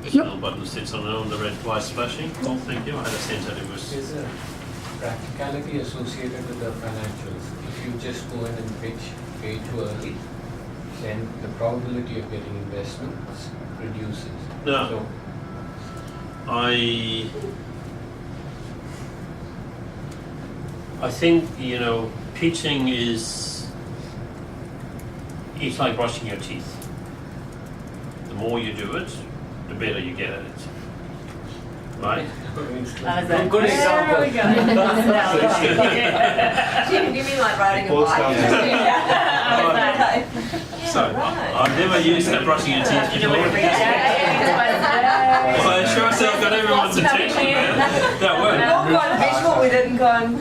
The Yep. middle button sits on it on the red lights flashing. Cool, thank you. I had a sense that it was. There's a practicality associated with the financials. If you just go in and pitch way too early, then the probability of getting investments reduces. No. So, I think, pitching it's like brushing your teeth. The more you do it, the better you get at it. Right? good example. There we go. You mean like riding a Boils bike? down to- So, I've never used that brushing your teeth before. Well, I sure as hell got everyone's attention, man. That worked. All quite visual with it and going,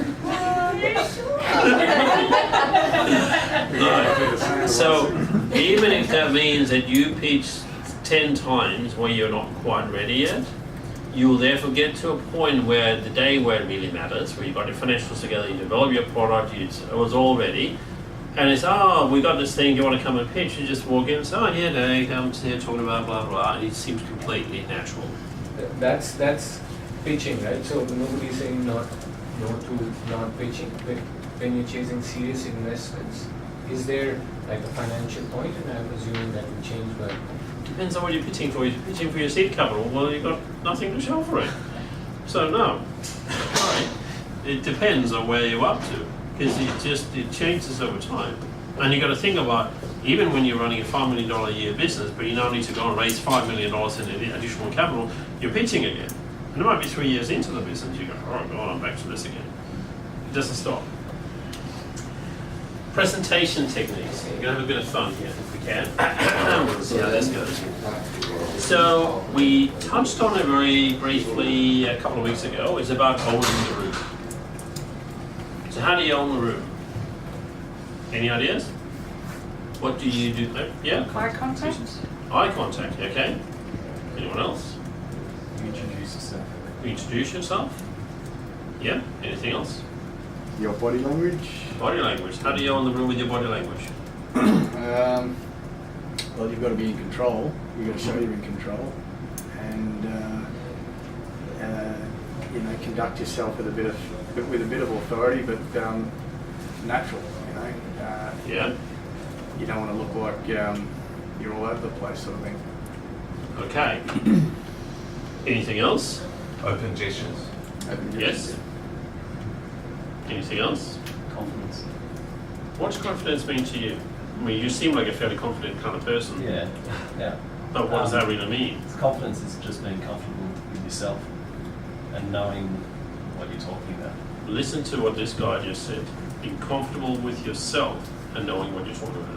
No. So, even if that means that you pitch 10 times where you're not quite ready yet, you will therefore get to a point where the day where it really matters, where you've got your financials together, you develop your product, it was all ready, and it's, we got this thing, do you want to come and pitch? You just walk in and say, yeah, Dave, I'm here talking about blah, blah, and it seems completely natural. That's pitching, right? So nobody's saying no to not pitching. But when you're chasing serious investments, is there like a financial point? And I'm assuming that will change by. Depends on what you're pitching for. If you're pitching for your seed capital, well, you've got nothing to show for it. So no. Right. It depends on where you're up to, because it changes over time. And you've got to think about, even when you're running a $5 million a year business, but you now need to go and raise $5 million in additional capital, you're pitching again. And it might be 3 years into the business, you go, oh God, I'm back to this again. It doesn't stop. Presentation techniques. We're going to have a bit of fun here if we can. We'll see how this goes. So we touched on it very briefly a couple of weeks ago. It's about owning the room. So how do you own the room? Any ideas? What do you do? Yeah? Eye contact? Eye contact, okay. Anyone else? You introduce yourself. You introduce yourself? Yeah? Anything else? Your body language. Body language. How do you own the room with your body language? Well, you've got to be in control. You've got to show you're in control, and conduct yourself with a bit of authority, but natural. Yeah? You don't want to look like you're all over the place, sort of thing. Okay. Anything else? Open gestures. Yes? Anything else? Confidence. What's confidence mean to you? I mean, you seem like a fairly confident kind of person. Yeah. But what does that really mean? Confidence is just being comfortable with yourself and knowing what you're talking about. Listen to what this guy just said. Be comfortable with yourself and knowing what you're talking about.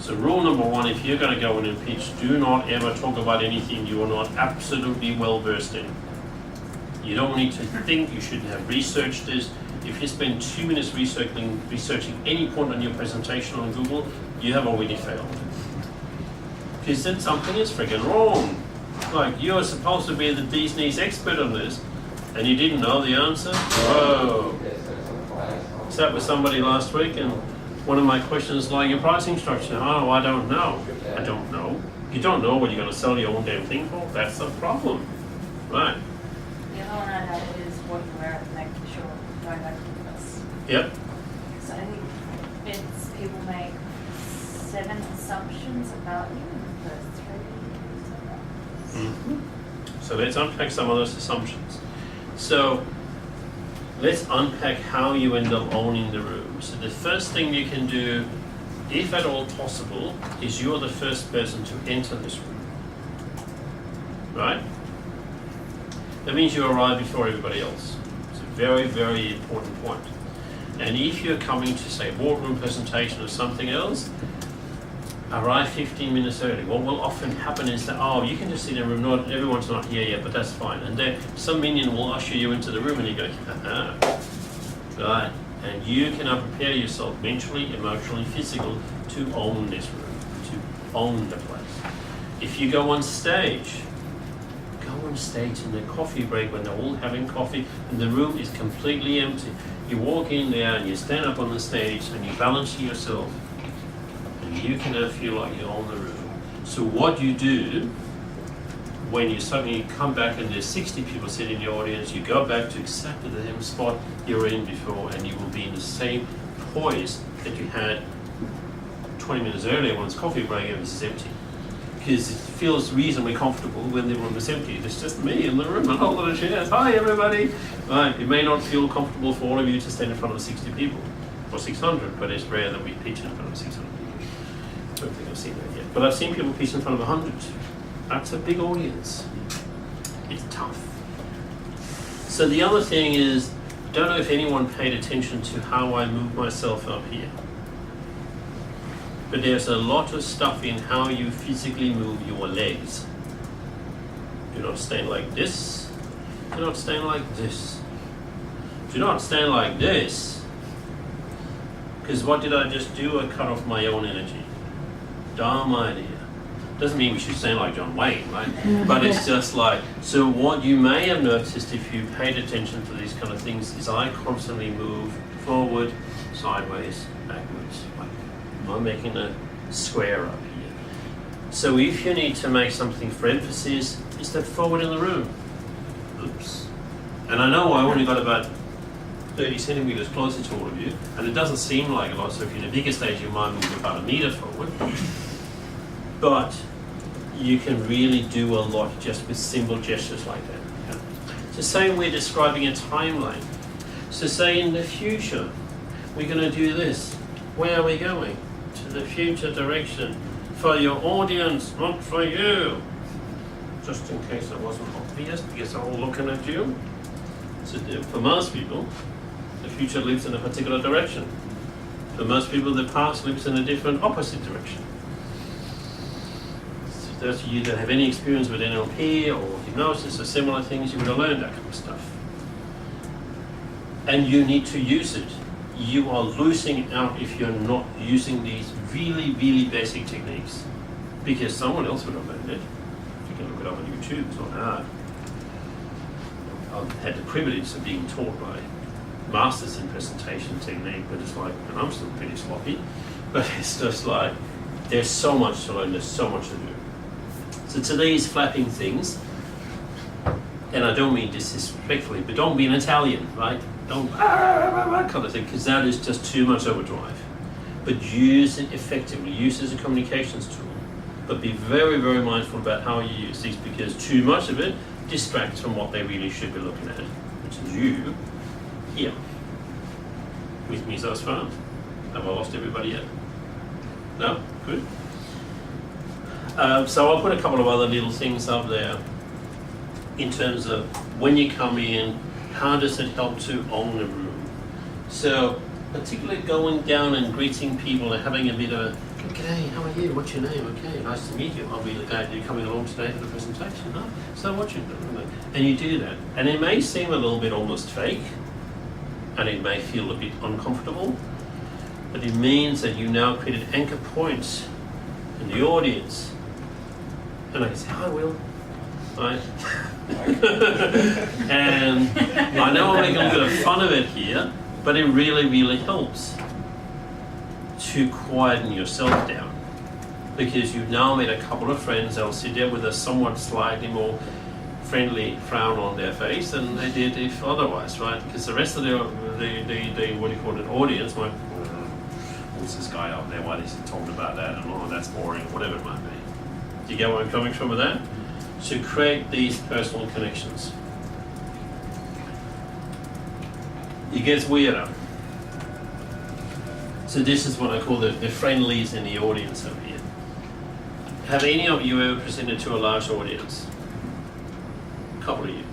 So rule number one, if you're going to go in and pitch, do not ever talk about anything you are not absolutely well versed in. You don't need to think, you shouldn't have researched this. If you spend 2 minutes researching any point on your presentation on Google, you have already failed. Because then something is freaking wrong. Like, you're supposed to be the Disney's expert on this, and you didn't know the answer? Whoa. Sat with somebody last week, and one of my questions like your pricing structure. Oh, I don't know. I don't know. You don't know what you're going to sell your own damn thing for? That's the problem. Right. The other one I had is what you wear and making sure going back to this. Yep. So I think it's people make 7 assumptions about you in the first 3 years. Mm-hmm. So let's unpack some of those assumptions. So let's unpack how you end up owning the room. So the first thing you can do, if at all possible, is you're the first person to enter this room. Right? That means you arrive before everybody else. It's a very, very important point. And if you're coming to, say, boardroom presentation or something else, arrive 15 minutes early. What will often happen is that, you can just sit in the room, not everyone's not here yet, but that's fine. And then some minion will usher you into the room and you go, right. And you cannot prepare yourself mentally, emotionally, physically to own this room, to own the place. If you go on stage in the coffee break when they're all having coffee and the room is completely empty. You walk in there and you stand up on the stage and you balance yourself and you can feel like you own the room. So what you do when you suddenly come back and there's 60 people sitting in the audience, you go back to exactly the same spot you were in before, and you will be in the same poise that you had 20 minutes earlier when it's coffee break and it's empty. Because it feels reasonably comfortable when the room is empty. It's just me in the room and all of the chairs. Hi everybody! Right, it may not feel comfortable for all of you to stand in front of 60 people, or 600, but it's rare that we pitch in front of 600 people. I don't think I've seen that yet. But I've seen people pitch in front of 100. That's a big audience. It's tough. So the other thing is, I don't know if anyone paid attention to how I move myself up here. But there's a lot of stuff in how you physically move your legs. Do not stand like this. Do not stand like this. Do not stand like this. Because what did I just do? I cut off my own energy. Dumb idea. Doesn't mean we should stand like John Wayne, right? But it's just like, so what you may have noticed if you paid attention to these kind of things is I constantly move forward, sideways, backwards. Like I'm making a square up here. So if you need to make something for emphasis, is step forward in the room. Oops. And I know I only got about 30 centimeters closer to all of you, and it doesn't seem like a lot, so if you're in a bigger stage, you might move about a meter forward. But you can really do a lot just with simple gestures like that. Okay? So say we're describing a timeline. So say in the future, we're going to do this. Where are we going? To the future direction. For your audience, not for you. Just in case it wasn't obvious, because they're all looking at you. So for most people, the future lives in a particular direction. For most people, the past lives in a different opposite direction. So those of you that have any experience with NLP or hypnosis or similar things, you would have learned that kind of stuff. And you need to use it. You are losing out if you're not using these really, really basic techniques. Because someone else would have learned it. You can look it up on YouTube, it's not hard. I've had the privilege of being taught by masters in presentation technique, but it's like, and I'm still pretty sloppy, but it's just like, there's so much to learn, there's so much to do. So to these flapping things, and I don't mean disrespectfully, but don't be an Italian, right? Don't kind of thing, because that is just too much overdrive. But use it effectively, use it as a communications tool. But be very, very mindful about how you use these, because too much of it distracts from what they really should be looking at, which is you here with me so far. Have I lost everybody yet? No? Good. So I'll put a couple of other little things up there in terms of when you come in, how does it help to own the room? So particularly going down and greeting people and having a bit of a, okay, how are you? What's your name? Okay, nice to meet you. I'll be the guy you're coming along today for the presentation. No? So what you doing? And you do that. And it may seem a little bit almost fake, and it may feel a bit uncomfortable, but it means that you now created anchor points in the audience. And I can say, hi Will. Right? And I know I'm making a little bit of fun of it here, but it really, really helps to quieten yourself down, because you've now made a couple of friends. They'll sit there with a somewhat slightly more friendly frown on their face than they did if otherwise, right? Because the rest of the what do you call it, audience might, what's this guy up there, why is he talking about that, and oh, that's boring, whatever it might be. Do you get where I'm coming from with that? To create these personal connections. It gets weirder. So this is what I call the friendlies in the audience over here. Have any of you ever presented to a large audience? A couple of you.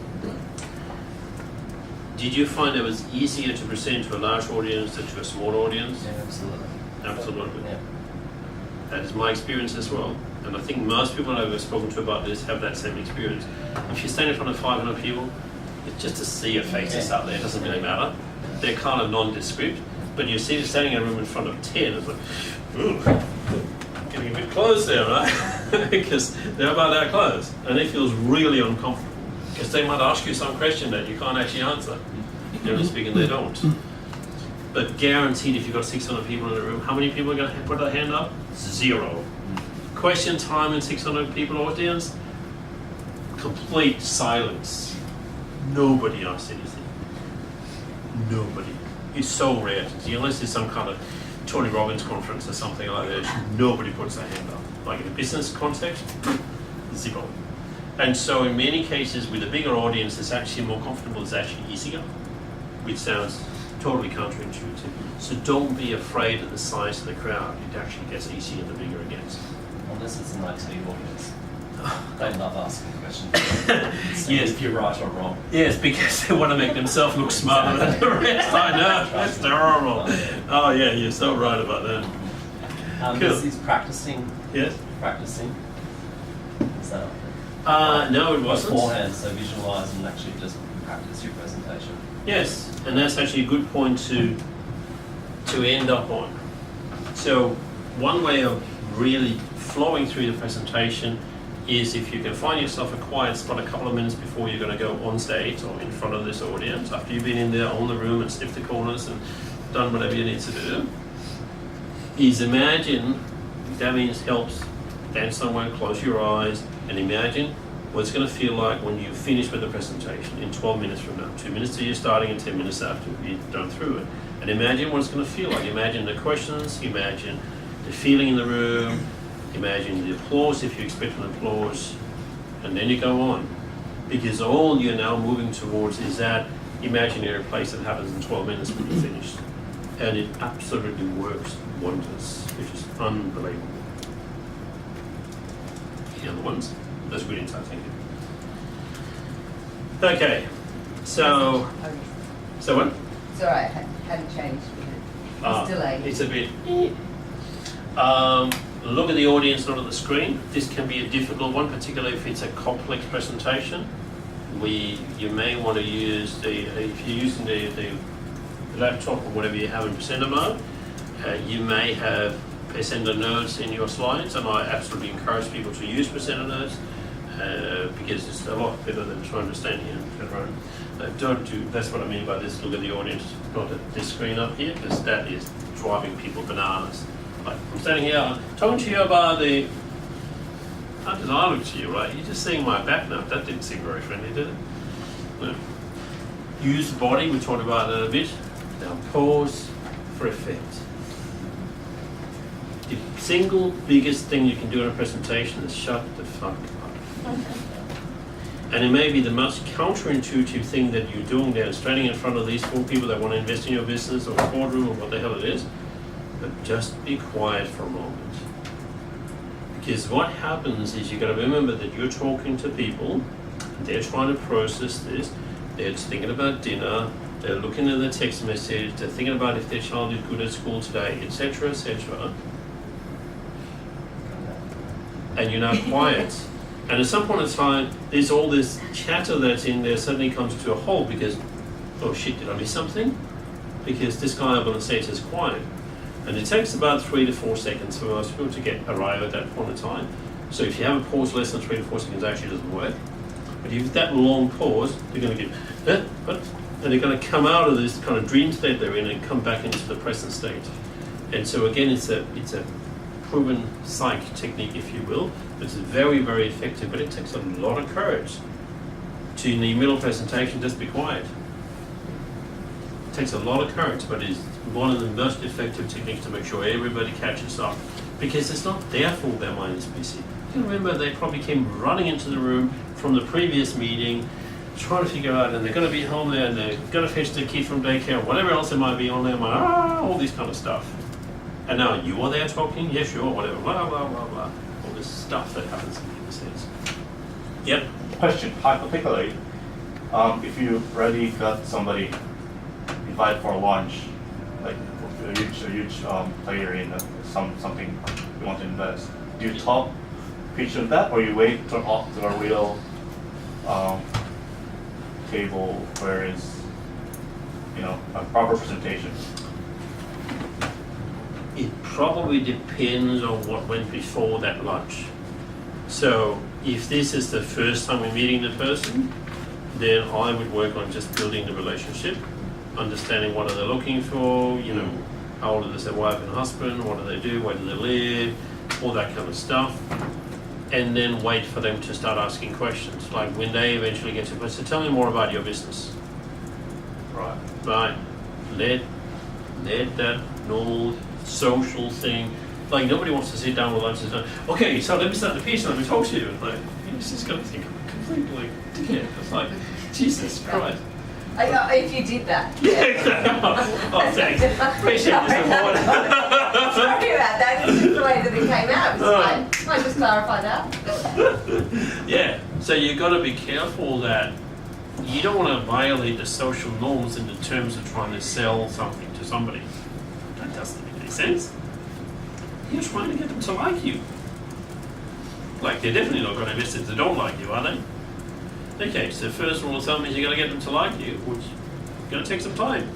Did you find it was easier to present to a large audience than to a small audience? Yeah, absolutely. Absolutely. Yeah. That is my experience as well. And I think most people I've ever spoken to about this have that same experience. If you stand in front of 500 people, it's just to see your faces out there, it doesn't really matter. They're kind of nondescript, but you see standing in a room in front of 10, it's like, ooh, getting a bit close there, right? Because they're about that close, and it feels really uncomfortable. Because they might ask you some question that you can't actually answer. Generally speaking, they don't. But guaranteed, if you've got 600 people in the room, how many people are going to put their hand up? 0. Question time in 600 people audience, complete silence. Nobody asks anything. Nobody. It's so rare to see, unless there's some kind of Tony Robbins conference or something like that. Nobody puts their hand up. Like in a business context, zero. And so in many cases with a bigger audience, it's actually more comfortable, it's actually easier, which sounds totally counterintuitive. So don't be afraid of the size of the crowd. It actually gets easier the bigger it gets. Unless it's an IT audience. They love asking questions. Yes. If you're right or wrong. Yes, because they want to make themselves look smarter than the rest. I know, that's terrible. Oh yeah, you're so right about that. Cool. This is practicing. Yes? Practicing. Is that No, it wasn't. beforehand? So visualize and actually just practice your presentation. Yes, and that's actually a good point to end up on. So one way of really flowing through the presentation is if you can find yourself a quiet spot a couple of minutes before you're going to go on stage or in front of this audience, after you've been in there on the room and sniffed the corners and done whatever you need to do, is imagine, that means helps, stand somewhere, close your eyes, and imagine what it's going to feel like when you finish with the presentation in 12 minutes from now. 2 minutes to you starting and 10 minutes after you've done through it. And imagine what it's going to feel like. Imagine the questions, imagine the feeling in the room, imagine the applause if you expect an applause, and then you go on. Because all you're now moving towards is that imaginary place that happens in 12 minutes when you're finished. And it absolutely works wonders, which is unbelievable. Any other ones? That's good insight, thank you. Okay, so what? It's alright, hadn't changed with it. It's delayed. It's a bit. Look at the audience, not at the screen. This can be a difficult one, particularly if it's a complex presentation. You may want to use if you're using the laptop or whatever you have in presenter mode, you may have presenter notes in your slides, and I absolutely encourage people to use presenter notes because it's a lot better than trying to stand here and run. That's what I mean by this. Look at the audience, not at this screen up here, because that is driving people bananas. Like, I'm standing here talking to you about the. How did I look to you, right? You're just seeing my back now. That didn't seem very friendly, did it? No. Use the body, we talked about that a bit. Now pause for effect. The single biggest thing you can do in a presentation is shut the fuck up. And it may be the most counterintuitive thing that you're doing there, standing in front of these 4 people that want to invest in your business or a boardroom or what the hell it is, but just be quiet for a moment. Because what happens is you've got to remember that you're talking to people, they're trying to process this, they're thinking about dinner, they're looking at the text message, they're thinking about if their child is good at school today, etc., etc. And you're now quiet. And at some point in time, there's all this chatter that's in there suddenly comes to a halt because, oh shit, did I miss something? Because this guy up on the stage is quiet. And it takes about 3 to 4 seconds for most people to arrive at that point in time. So if you have a pause less than 3 to 4 seconds, it actually doesn't work. But if that long pause, they're going to get, and they're going to come out of this kind of dream state they're in and come back into the present state. And so again, it's a proven psych technique, if you will. It's very, very effective, but it takes a lot of courage to, in the middle presentation, just be quiet. It takes a lot of courage, but it's one of the most effective techniques to make sure everybody catches up. Because it's not their fault their mind is busy. You remember they probably came running into the room from the previous meeting, trying to figure out, and they're going to be home there, and they're going to fetch their kid from daycare, or whatever else there might be on there, all this kind of stuff. And now you are there talking, yeah, sure, whatever, blah, blah, blah, blah. All this stuff that happens in people's heads. Yep. Question, hypothetically, if you already got somebody invited for a lunch, like a huge player in something you want to invest, do you talk, pitch on that, or you wait to a real table where it's, a proper presentation? It probably depends on what went before that lunch. So if this is the first time we're meeting the person, then I would work on just building the relationship, understanding what are they looking for, how old is their wife and husband, what do they do, where do they live, all that kind of stuff. and then wait for them to start asking questions. Like when they eventually get to a question, tell me more about your business. Right. Right. Let that normal social thing. Like nobody wants to sit down with lunch and say, okay, so let me start the piece and let me talk to you. And like, you're just gonna think I'm completely dickhead. It's like, Jesus Christ. If you did that. Yeah, exactly. Oh, thanks. Appreciate your support. Sorry about that. It's just the way that it came out. It's fine. Might just clarify that. Yeah, so you've got to be careful that you don't want to violate the social norms in the terms of trying to sell something to somebody. That doesn't make any sense. You're trying to get them to like you. Like, they're definitely not going to invest if they don't like you, are they? Okay, so first rule of thumb is you've got to get them to like you, which is going to take some time.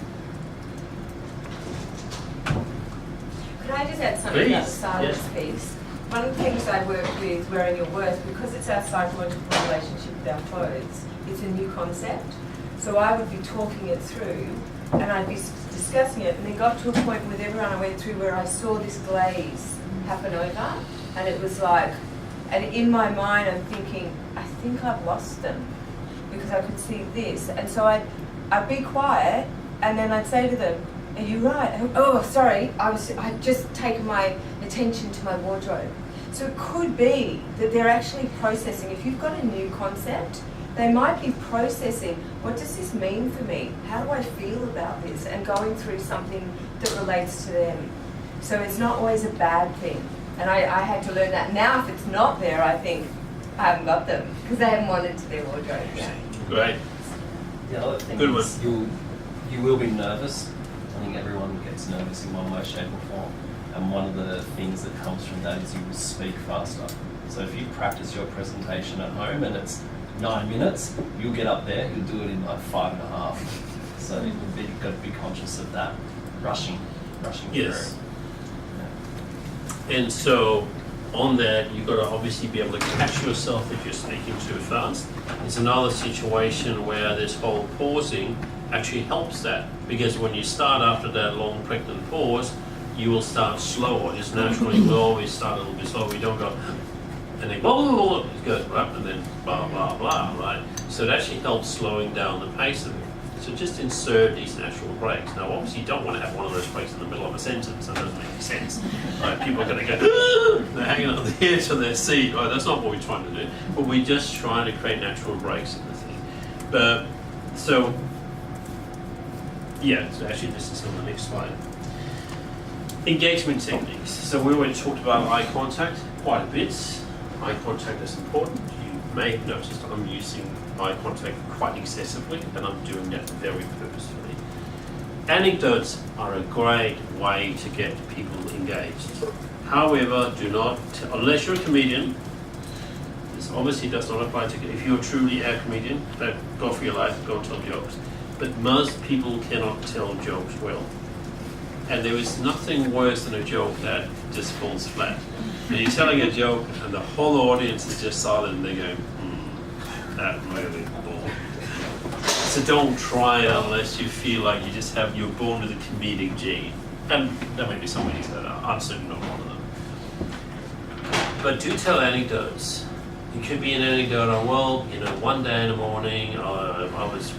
Could I just add something about the Please, silence piece? One of the things I work with Wearing Your Worth, because it's our psychological relationship with our clothes, it's a new concept. So I would be talking it through and I'd be discussing it, and then got to a point with everyone I went through where I saw this glaze happen over, and it was like, and in my mind I'm thinking, I think I've lost them because I could see this. And so I'd be quiet, and then I'd say to them, are you right? Oh, sorry, I'd just taken my attention to my wardrobe. So it could be that they're actually processing. If you've got a new concept, they might be processing, what does this mean for me? How do I feel about this? And going through something that relates to them. So it's not always a bad thing. And I had to learn that. Now if it's not there, I think I haven't got them because they haven't wanted to their wardrobe yet. Great. The other thing Good is you will be nervous. I think everyone gets nervous in one way, shape or form. And one of the things that comes from that is you will speak faster. So if you practice your presentation at home and it's 9 minutes, you'll get up there, you'll do it in like 5.5. So you've got to be conscious of that rushing Yes. through. And so on that, you've got to obviously be able to catch yourself if you're speaking too fast. It's another situation where this whole pausing actually helps that, because when you start after that long pregnant pause, you will start slower. Just naturally, we always start a little bit slower. We don't go and then blah, blah, blah, it goes up and then blah, blah, blah, right? So it actually helps slowing down the pace of it. So just insert these natural breaks. Now, obviously, you don't want to have one of those breaks in the middle of a sentence. That doesn't make any sense. Right? People are going to go, they're hanging on the edge of their seat. Right? That's not what we're trying to do. But we're just trying to create natural breaks in the thing. But, so, yeah, so actually this is on the next slide. Engagement techniques. So we already talked about eye contact quite a bit. Eye contact is important. You may have noticed I'm using eye contact quite excessively, and I'm doing that very purposefully. Anecdotes are a great way to get people engaged. However, do not, unless you're a comedian, this obviously does not apply to, if you're truly a comedian, then go for your life, go and tell jokes. But most people cannot tell jokes well. And there is nothing worse than a joke that just falls flat. And you're telling a joke and the whole audience is just silent and they go, that really bored. So don't try it unless you feel like you're born with a comedic gene. And there may be some ways that I'm certainly not one of them. But do tell anecdotes. It could be an anecdote on, well, one day in the morning, I was